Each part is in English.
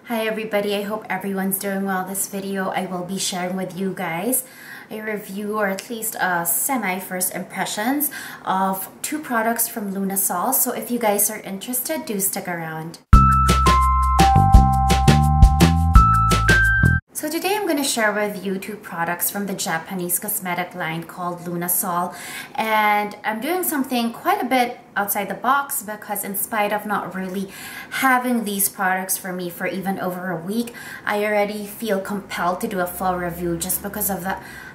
Hi everybody, I hope everyone's doing well. This video I will be sharing with you guys a review, or at least a semi first impressions of two products from Lunasol. So if you guys are interested, do stick around. So today I'm going to share with you two products from the Japanese cosmetic line called Lunasol, and I'm doing something quite a bit outside the box because in spite of not really having these products for me for even over a week, I already feel compelled to do a full review just because of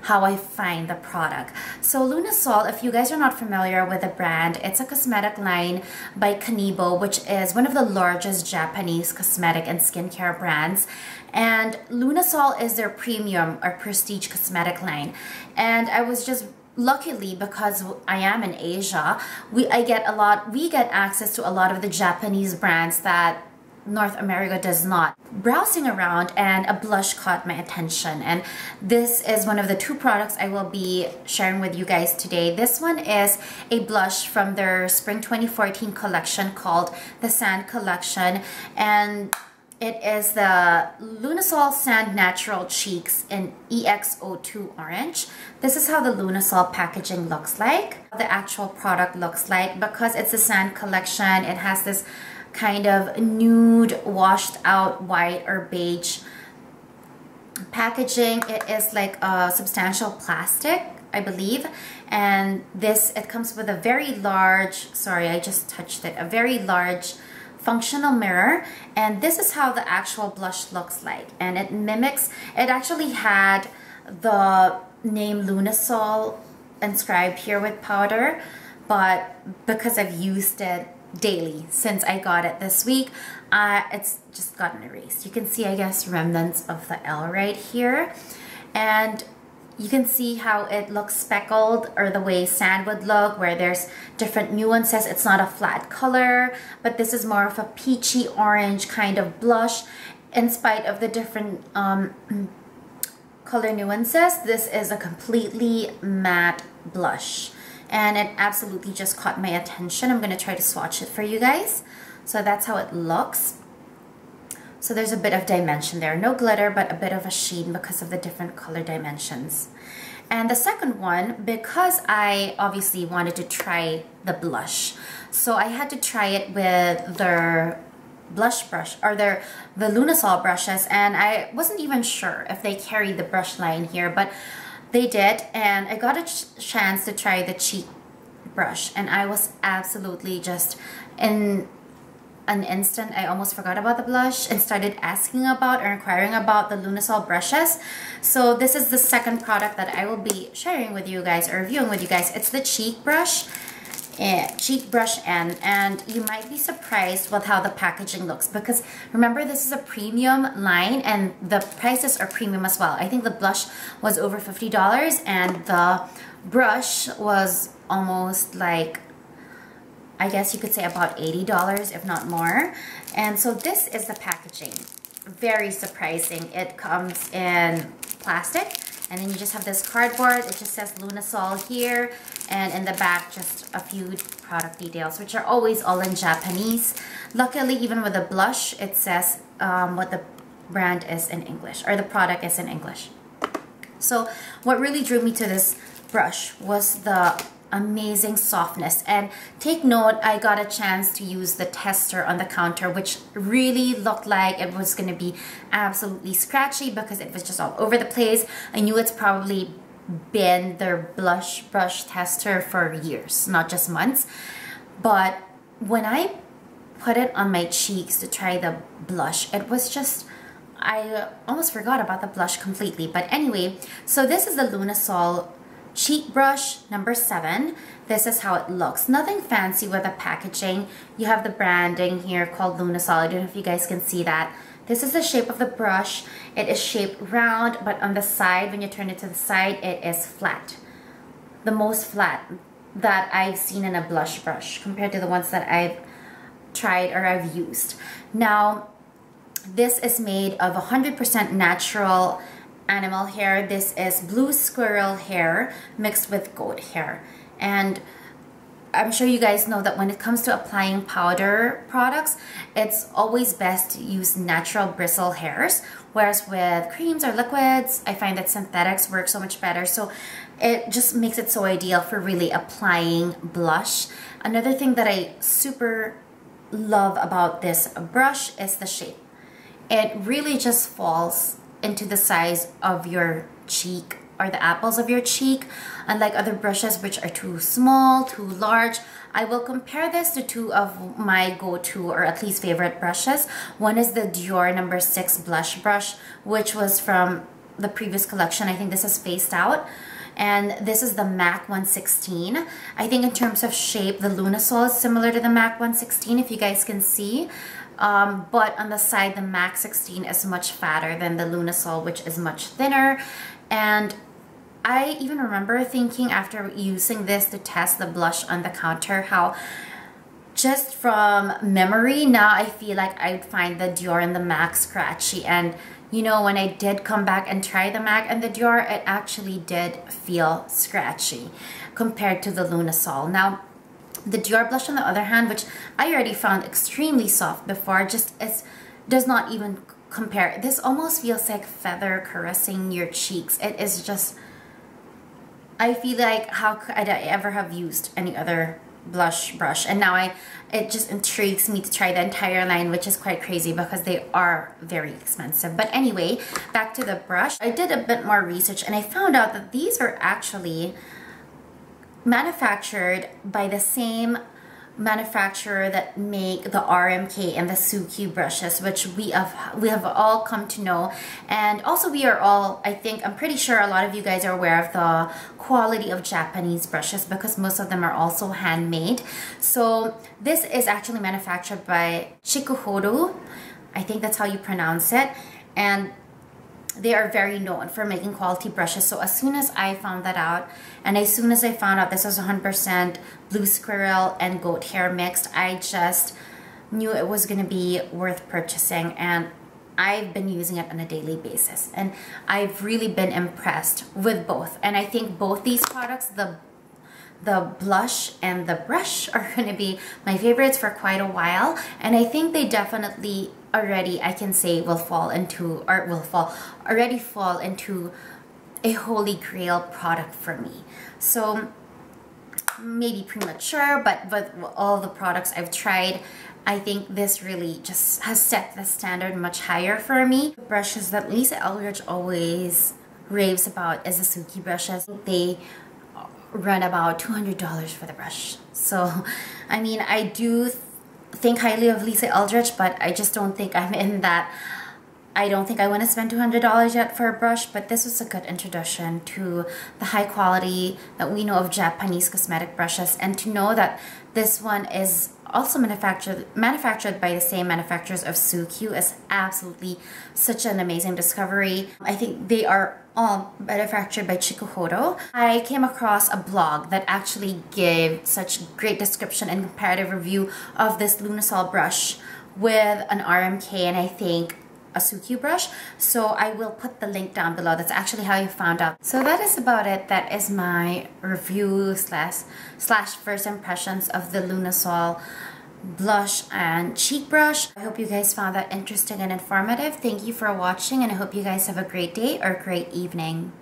how I find the product. So Lunasol, if you guys are not familiar with the brand, it's a cosmetic line by Kanebo, which is one of the largest Japanese cosmetic and skincare brands. And Lunasol is their premium or prestige cosmetic line. And I was just luckily, because I am in Asia, we get access to a lot of the Japanese brands that North America does not. Browsing around, and a blush caught my attention, and this is one of the two products I will be sharing with you guys today. This one is a blush from their spring 2014 collection called the Sand Collection, and it is the Lunasol Sand Natural Cheeks in EXO2 Orange. This is how the Lunasol packaging looks like. The actual product looks like, because it's a Sand Collection, it has this kind of nude, washed out white or beige packaging. It is like a substantial plastic, I believe. And it comes with a very large, sorry, I just touched it, a very large functional mirror, and this is how the actual blush looks like. And it actually had the name Lunasol inscribed here with powder, but because I've used it daily since I got it this week, it's just gotten erased. You can see, I guess, remnants of the L right here, and you can see how it looks speckled, or the way sand would look, where there's different nuances. It's not a flat color, but this is more of a peachy orange kind of blush. In spite of the different color nuances, this is a completely matte blush, and it absolutely just caught my attention. I'm going to try to swatch it for you guys. So that's how it looks. So there's a bit of dimension there. No glitter, but a bit of a sheen because of the different color dimensions. And the second one, because I obviously wanted to try the blush, so I had to try it with their blush brush, or the Lunasol brushes, and I wasn't even sure if they carried the brush line here, but they did, and I got a chance to try the cheek brush, and I was absolutely just in an instant, I almost forgot about the blush and started asking about or inquiring about the Lunasol brushes. So this is the second product that I will be sharing with you guys, or reviewing with you guys. It's the cheek brush and you might be surprised with how the packaging looks, because remember, this is a premium line and the prices are premium as well. I think the blush was over $50 and the brush was almost like, I guess you could say about $80, if not more. And so this is the packaging. Very surprising. It comes in plastic, and then you just have this cardboard. It just says Lunasol here, and in the back just a few product details, which are always all in Japanese. Luckily, even with the blush, it says what the brand is in English, or the product is in English. So what really drew me to this brush was the amazing softness. And take note, I got a chance to use the tester on the counter, which really looked like it was going to be absolutely scratchy because it was just all over the place. I knew it's probably been their blush brush tester for years, not just months. But when I put it on my cheeks to try the blush, it was just, I almost forgot about the blush completely. But anyway, so this is the Lunasol cheek brush number 7. This is how it looks. Nothing fancy with the packaging. You have the branding here called Lunasol. I don't know if you guys can see that. This is the shape of the brush. It is shaped round, but on the side, when you turn it to the side, it is flat. The most flat that I've seen in a blush brush compared to the ones that I've tried or I've used. Now, this is made of 100% natural animal hair. This is blue squirrel hair mixed with goat hair, and I'm sure you guys know that when it comes to applying powder products, it's always best to use natural bristle hairs. Whereas with creams or liquids, I find that synthetics work so much better. So it just makes it so ideal for really applying blush. Another thing that I super love about this brush is the shape. It really just falls into the size of your cheek or the apples of your cheek, unlike other brushes which are too small, too large. I will compare this to two of my go-to or at least favorite brushes. One is the Dior No. 6 blush brush, which was from the previous collection. I think this is phased out. And this is the MAC 116. I think in terms of shape, the Lunasol is similar to the MAC 116, if you guys can see. But on the side, the MAC 16 is much fatter than the Lunasol, which is much thinner. And I even remember thinking after using this to test the blush on the counter how just from memory now I feel like I'd find the Dior and the MAC scratchy. And you know, when I did come back and try the MAC and the Dior, it actually did feel scratchy compared to the Lunasol. Now, the Dior blush on the other hand, which I already found extremely soft before, just does not even compare. This almost feels like feather caressing your cheeks. It is just, I feel like how could I ever have used any other blush brush? And now it just intrigues me to try the entire line, which is quite crazy because they are very expensive. But anyway, back to the brush. I did a bit more research and I found out that these are actually manufactured by the same manufacturer that make the RMK and the Suki brushes, which we have all come to know. And also we are all, I'm pretty sure a lot of you guys are aware of the quality of Japanese brushes because most of them are also handmade. So this is actually manufactured by Chikuhodo. I think that's how you pronounce it. And they are very known for making quality brushes. So as soon as I found that out, and as soon as I found out this was 100% blue squirrel and goat hair mixed, I just knew it was going to be worth purchasing. And I've been using it on a daily basis. And I've really been impressed with both. And I think both these products, the blush and the brush, are going to be my favorites for quite a while. And I think they definitely already, I can say, already fall into a holy grail product for me. So maybe premature, but with all the products I've tried, I think this really just has set the standard much higher for me. The brushes that Lisa Eldridge always raves about is the Suki brushes. They run about $200 for the brush. So, I mean, I do think highly of Lisa Eldridge, but I just don't think I'm in that. I don't think I want to spend $200 yet for a brush, but this was a good introduction to the high quality that we know of Japanese cosmetic brushes, and to know that this one is also manufactured by the same manufacturers of Suki is absolutely such an amazing discovery. I think they are all manufactured by Chikuhodo. I came across a blog that actually gave such great description and comparative review of this Lunasol brush with an RMK and I think a Suki brush. So I will put the link down below. That's actually how I found out. So that is about it. That is my review slash first impressions of the Lunasol blush and cheek brush. I hope you guys found that interesting and informative. Thank you for watching, and I hope you guys have a great day or great evening.